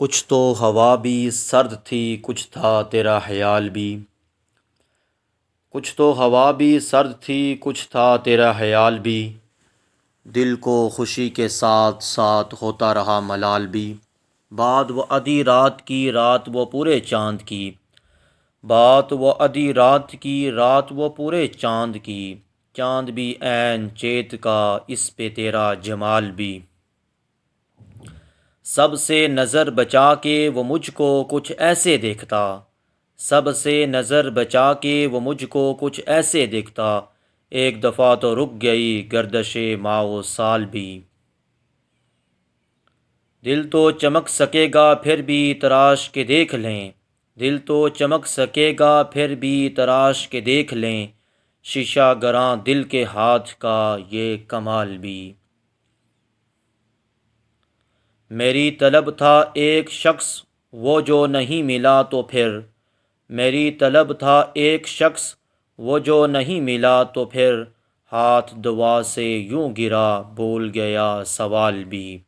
کچھ تو ہوا بھی سرد تھی، کچھ تھا تیرا خیال بھی۔ کچھ تو ہوا بھی سرد تھی، کچھ تھا تیرا خیال بھی۔ دل کو خوشی کے ساتھ ساتھ ہوتا رہا ملال بھی۔ بات وہ آدھی رات کی، رات وہ پورے چاند کی۔ بات وہ آدھی رات کی، رات وہ پورے چاند کی۔ چاند بھی عین چیت کا، اس پہ تیرا جمال بھی۔ سب سے نظر بچا کے وہ مجھ کو کچھ ایسے دیکھتا۔ سب سے نظر بچا کے وہ مجھ کو کچھ ایسے دیکھتا۔ ایک دفعہ تو رک گئی گردش ماہ و سال بھی۔ دل تو چمک سکے گا پھر بھی تراش کے دیکھ لیں۔ دل تو چمک سکے گا پھر بھی تراش کے دیکھ لیں۔ شیشہ گراں دل کے ہاتھ کا یہ کمال بھی۔ میری طلب تھا ایک شخص وہ جو نہیں ملا تو پھر۔ میری طلب تھا ایک شخص وہ جو نہیں ملا تو پھر۔ ہاتھ دعا سے یوں گرا بھول گیا سوال بھی۔